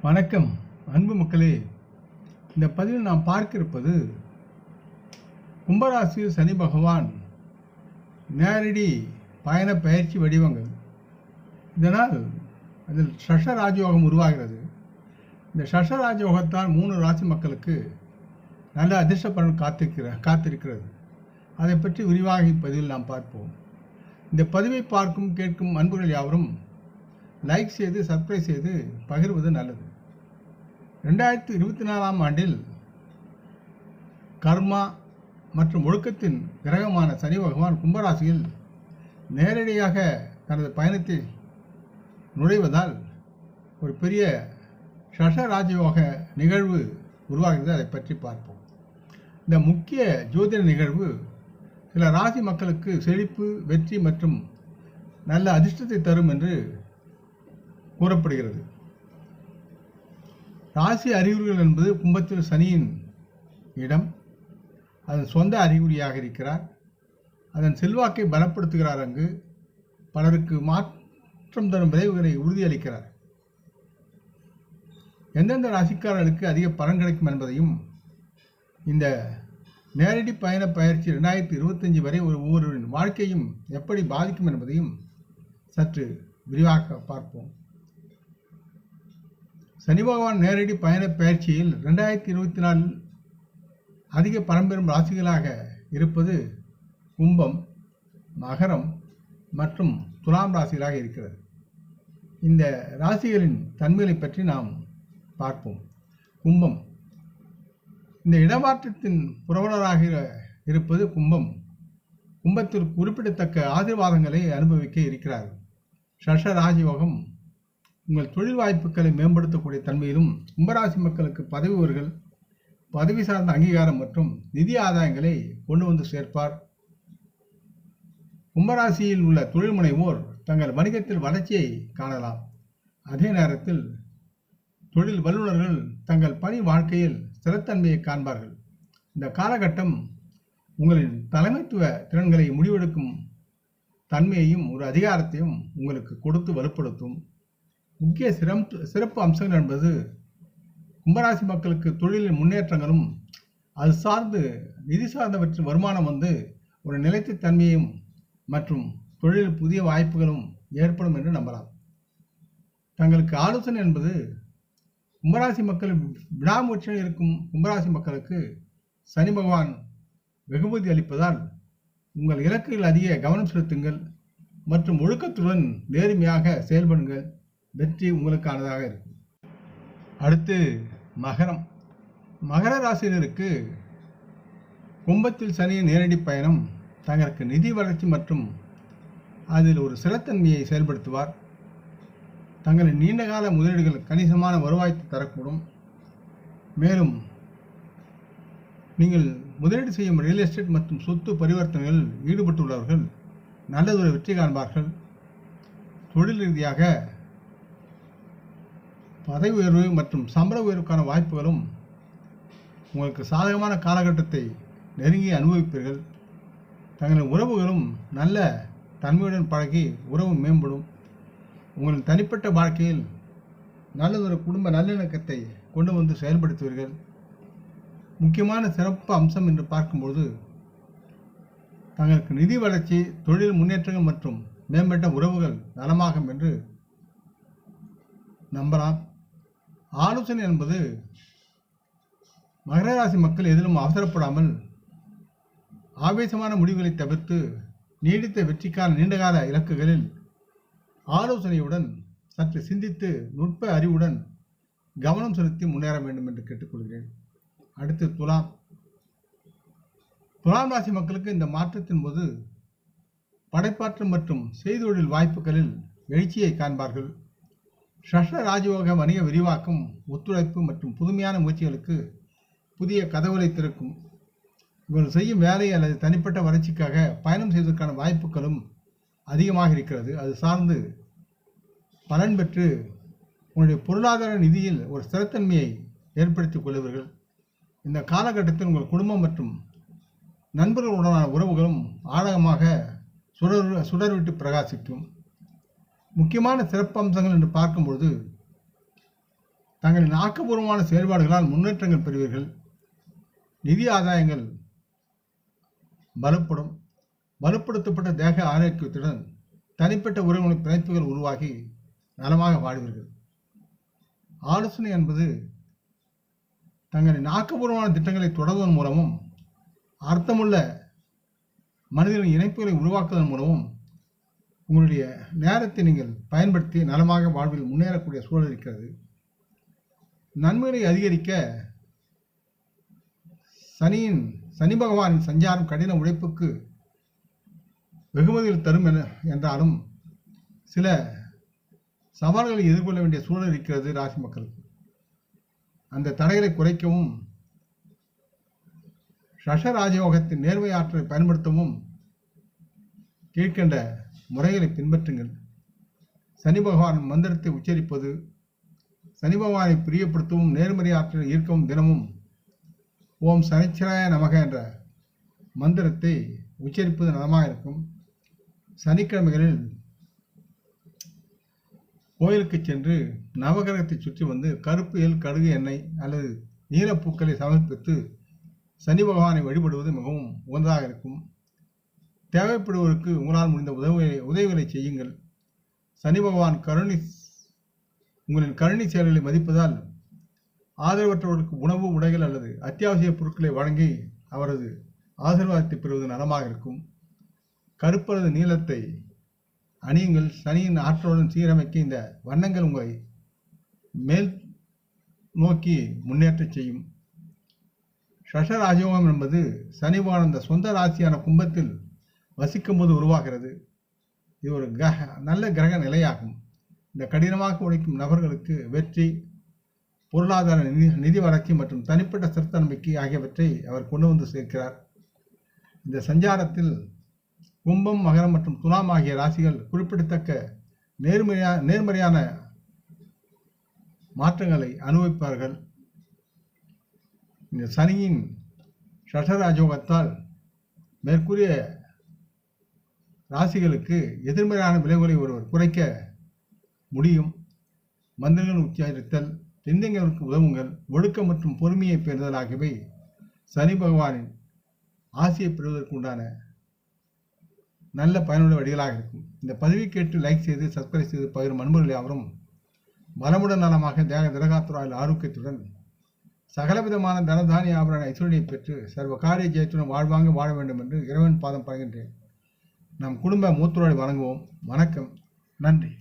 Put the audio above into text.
வணக்கம் அன்பு மக்களே. இந்த பதிவில் நாம் பார்க்க இருப்பது கும்பராசியில் சனி பகவான் நேரடி பயண பயிற்சி வடிவங்கள். இதனால் அதில் ஷஷ ராஜயோகம் உருவாகிறது. இந்த ஷஷ ராஜயோகத்தால் 3 ராசி மக்களுக்கு நல்ல அதிர்ஷ்ட பலன் காத்திருக்கிறது. அதை பற்றி விரிவாக இப்பதிவில் நாம் பார்ப்போம். இந்த பதிவை பார்க்கும் கேட்கும் அன்புகள் யாவரும் லைக் செய்து சப்ஸ்கிரைப் செய்து பகிர்வது நல்லது. 2024ஆம் ஆண்டில் கர்மா மற்றும் ஒழுக்கத்தின் கிரகமான சனி பகவான் கும்பராசியில் நேரடியாக தனது பயணத்தை நுழைவதால் ஒரு பெரிய ஷஷ ராஜயோக நிகழ்வு உருவாகிறது. அதை பற்றி பார்ப்போம். இந்த முக்கிய ஜோதிட நிகழ்வு சில ராசி மக்களுக்கு செழிப்பு, வெற்றி மற்றும் நல்ல அதிர்ஷ்டத்தை தரும் என்று கூறப்படுகிறது. ராசி அறிகுறிகள் என்பது கும்பத்தில் சனியின் இடம். அதன் சொந்த அறிகுறியாக இருக்கிறார். அதன் செல்வாக்கை பலப்படுத்துகிறார். அங்கு பலருக்கு மாற்றம் தரும் விளைவுகளை உறுதியளிக்கிறார். எந்தெந்த ராசிக்காரர்களுக்கு அதிக பலன் கிடைக்கும் என்பதையும் இந்த நேரடி பயண பயிற்சி 2025 வரை ஒவ்வொருவரின் வாழ்க்கையும் எப்படி பாதிக்கும் என்பதையும் சற்று விரிவாக பார்ப்போம். சனி பகவான் நேரடி பயண பயிற்சியில் 2024 அதிக பலன் பெறும் ராசிகளாக இருப்பது கும்பம், மகரம் மற்றும் துலாம் ராசிகளாக இருக்கிறது. இந்த ராசிகளின் தன்மைகளை பற்றி நாம் பார்ப்போம். கும்பம், இந்த இடமாற்றத்தின் புரவலராக இருப்பது கும்பம். கும்பத்திற்கு குறிப்பிடத்தக்க ஆசீர்வாதங்களை அனுபவிக்க இருக்கிறார்கள். ஷஷ ராஜயோகம் உங்கள் தொழில் வாய்ப்புகளை மேம்படுத்தக்கூடிய தன்மையிலும் கும்பராசி மக்களுக்கு பதவி உயர்வுகள், பதவி சார்ந்த அங்கீகாரம் மற்றும் நிதி ஆதாயங்களை கொண்டு வந்து சேர்ப்பார். கும்பராசியில் உள்ள தொழில் முனைவோர் தங்கள் வணிகத்தில் வளர்ச்சியை காணலாம். அதே நேரத்தில் தொழில் வல்லுநர்கள் தங்கள் பணி வாழ்க்கையில் ஸ்திரத்தன்மையை காண்பார்கள். இந்த காலகட்டம் உங்களின் தலைமைத்துவ திறன்களை முடிவெடுக்கும் தன்மையையும் ஒரு அதிகாரத்தையும் உங்களுக்கு கொடுத்து வலுப்படுத்தும். முக்கிய சிறப்பு அம்சங்கள் என்பது கும்பராசி மக்களுக்கு தொழிலின் முன்னேற்றங்களும் அது சார்ந்து நிதி சார்ந்தவற்றின் வருமானம் ஒரு நிலைத்த தன்மையும் மற்றும் தொழிலில் புதிய வாய்ப்புகளும் ஏற்படும் என்று நம்பலாம். தங்களுக்கு ஆலோசனை என்பது கும்பராசி மக்கள் விடாமுயற்சியில் இருக்கும் கும்பராசி மக்களுக்கு சனி பகவான் வெகுமதி அளிப்பதால் உங்கள் இலக்குகள் அதிக கவனம் செலுத்துங்கள் மற்றும் ஒழுக்கத்துடன் நேர்மையாக செயல்படுங்கள். வெற்றி உங்களுக்கானதாக இருக்கும். அடுத்து மகரம். மகர ராசியினருக்கு கும்பத்தில் சனியின் நேரடி பயணம் தங்களுக்கு நிதி வளர்ச்சி மற்றும் அதில் ஒரு ஸ்திரத்தன்மையை செயல்படுத்துவார். தங்களின் நீண்டகால முதலீடுகள் கணிசமான வருவாய்க்கு தரக்கூடும். மேலும் நீங்கள் முதலீடு செய்யும் ரியல் எஸ்டேட் மற்றும் சொத்து பரிவர்த்தனைகளில் ஈடுபட்டுள்ளவர்கள் நல்லதொரு வெற்றி காண்பார்கள். தொழில் ரீதியாக பதவி உயர்வு மற்றும் சம்பள உயர்வுக்கான வாய்ப்புகளும் உங்களுக்கு சாதகமான காலகட்டத்தை நெருங்கி அனுபவிப்பீர்கள். தங்களின் உறவுகளும் நல்ல தன்மையுடன் பழகி உறவு மேம்படும். உங்களின் தனிப்பட்ட வாழ்க்கையில் நல்லதொரு குடும்ப நல்லிணக்கத்தை கொண்டு வந்து செயல்படுத்துவீர்கள். முக்கியமான சிறப்பு அம்சம் என்று பார்க்கும்போது தங்களுக்கு நிதி வளர்ச்சி, தொழில் முன்னேற்றங்கள் மற்றும் மேம்பட்ட உறவுகள் நலமாகும் என்று நம்பலாம். ஆலோசனை என்பது மகர ராசி மக்கள் எதிலும் அவசரப்படாமல் ஆவேசமான முடிவுகளை தவிர்த்து நீடித்த வெற்றிக்கான நீண்டகால இலக்குகளில் ஆலோசனையுடன் சற்று சிந்தித்து நுட்ப அறிவுடன் கவனம் செலுத்தி முன்னேற வேண்டும் என்று கேட்டுக்கொள்கிறேன். அடுத்து துலாம். துலாம் ராசி மக்களுக்கு இந்த மாற்றத்தின் போது படைப்பாற்றல் மற்றும் செய்தொழில் வாய்ப்புகளில் எழுச்சியை காண்பார்கள். ஷஷ ராஜயோக வணிக விரிவாக்கம், ஒத்துழைப்பு மற்றும் புதுமையான முயற்சிகளுக்கு புதிய கதவுகளை திறக்கும். இவர்கள் செய்யும் வேலை அல்லது தனிப்பட்ட வளர்ச்சிக்காக பயணம் செய்வதற்கான வாய்ப்புகளும் அதிகமாக இருக்கிறது. அது சார்ந்து பலன் பெற்று உங்களுடைய பொருளாதார நிதியில் ஒரு ஸ்திரத்தன்மையை ஏற்படுத்திக் கொள்வீர்கள். இந்த காலகட்டத்தில் உங்கள் குடும்பம் மற்றும் நண்பர்களுடனான உறவுகளும் ஆழமாக சுடர்விட்டு பிரகாசிக்கும். முக்கியமான சிறப்பம்சங்கள் என்று பார்க்கும்பொழுது தங்களின் ஆக்கப்பூர்வமான செயல்பாடுகளால் முன்னேற்றங்கள் பெறுவீர்கள். நிதி ஆதாயங்கள் பலப்படும். வலுப்படுத்தப்பட்ட தேக ஆரோக்கியத்துடன் தனிப்பட்ட உறவுகளை பிணைப்புகள் உருவாகி நலமாக வாழ்வீர்கள். ஆலோசனை என்பது தங்களின் ஆக்கப்பூர்வமான திட்டங்களை தொடர்வதன் மூலமும் அர்த்தமுள்ள மனிதர்களின் இணைப்புகளை உருவாக்குவதன் மூலமும் உங்களுடைய நேரத்தை நீங்கள் பயன்படுத்தி நலமாக வாழ்வில் முன்னேறக்கூடிய சூழல் இருக்கிறது. நன்மைகளை அதிகரிக்க சனி பகவானின் சஞ்சாரம் கடின உழைப்புக்கு வெகுமதிகள் தரும் என்றாலும் சில சவால்களை எதிர்கொள்ள வேண்டிய சூழல் இருக்கிறது ராசி மக்களுக்கு. அந்த தடைகளை குறைக்கவும் ஷஷ ராஜயோகத்தின் நேர்மை ஆற்றலை பயன்படுத்தவும் கீழ்கண்ட முறைகளை பின்பற்றுங்கள். சனி பகவானின் மந்திரத்தை உச்சரிப்பது, சனி பகவானை பிரியப்படுத்தவும் நேர்மறை ஆற்றலை ஈர்க்கவும் தினமும் ஓம் சனிச்சராய நமக என்ற மந்திரத்தை உச்சரிப்பது நலமாக இருக்கும். சனிக்கிழமைகளில் கோயிலுக்கு சென்று நவகிரகத்தை சுற்றி வந்து கருப்பு எல் கடுகு எண்ணெய் அல்லது நீலப்பூக்களை சமர்ப்பித்து சனி பகவானை வழிபடுவது மிகவும் உகந்ததாக இருக்கும். தேவைப்படுவதற்கு உங்களால் முடிந்த உதவிகளை செய்யுங்கள். சனி பகவான் உங்களின் கருணை செயல்களை மதிப்பதால் ஆதரவற்றவர்களுக்கு உணவு, உடைகள் அல்லது அத்தியாவசிய பொருட்களை வழங்கி அவரது ஆசீர்வாதத்தை பெறுவது நலமாக இருக்கும். கருப்பரது நீளத்தை அணியுங்கள். சனியின் ஆற்றலுடன் சீரமைக்க இந்த வண்ணங்கள் உங்களை மேல் நோக்கி முன்னேற்ற செய்யும். ஷஷ ராஜயோகம் என்பது சனி பகவான் சொந்த ராசியான கும்பத்தில் வசிக்கும் போது உருவாகிறது. இது ஒரு நல்ல கிரக நிலையாகும். இந்த கடினமாக உழைக்கும் நபர்களுக்கு வெற்றி, பொருளாதார நிதி வளர்ச்சி மற்றும் தனிப்பட்ட சிறந்த நம்பிக்கை ஆகியவற்றை அவர் கொண்டு வந்து சேர்க்கிறார். இந்த சஞ்சாரத்தில் கும்பம், மகரம் மற்றும் துலாம் ஆகிய ராசிகள் குறிப்பிடத்தக்க நேர்மறையான மாற்றங்களை அனுபவிப்பார்கள். இந்த சனியின் ஷஷராஜோகத்தால் மேற்கூறிய ராசிகளுக்கு எதிர்மறையான விளைவுகளை ஒருவர் குறைக்க முடியும். மந்திரங்கள் உச்சரித்தல், தெரிந்தவர்களுக்கு உதவுங்கள், ஒழுக்கம் மற்றும் பொறுமையை பெறுதல் ஆகியவை சனி பகவானின் ஆசையை பெறுவதற்கு உண்டான நல்ல பயனுள்ள வழிகளாக இருக்கும். இந்த பதிவை கேட்டு லைக் செய்து சப்ஸ்கிரைப் செய்து பகிரும் அன்பர்கள் யாவரும் வளமுடன் நலமாக திரகாத்துறாயில் ஆரோக்கியத்துடன் சகலவிதமான தனதானிய ஆபரண ஐஸ்வர்யை பெற்று சர்வ காரிய ஜெயத்துடன் வாழ்வாங்க வாழ வேண்டும் என்று இறைவன் பாதம் பகிர்கின்றேன். நம் குடும்ப மூத்தோரை வணங்குவோம். வணக்கம். நன்றி.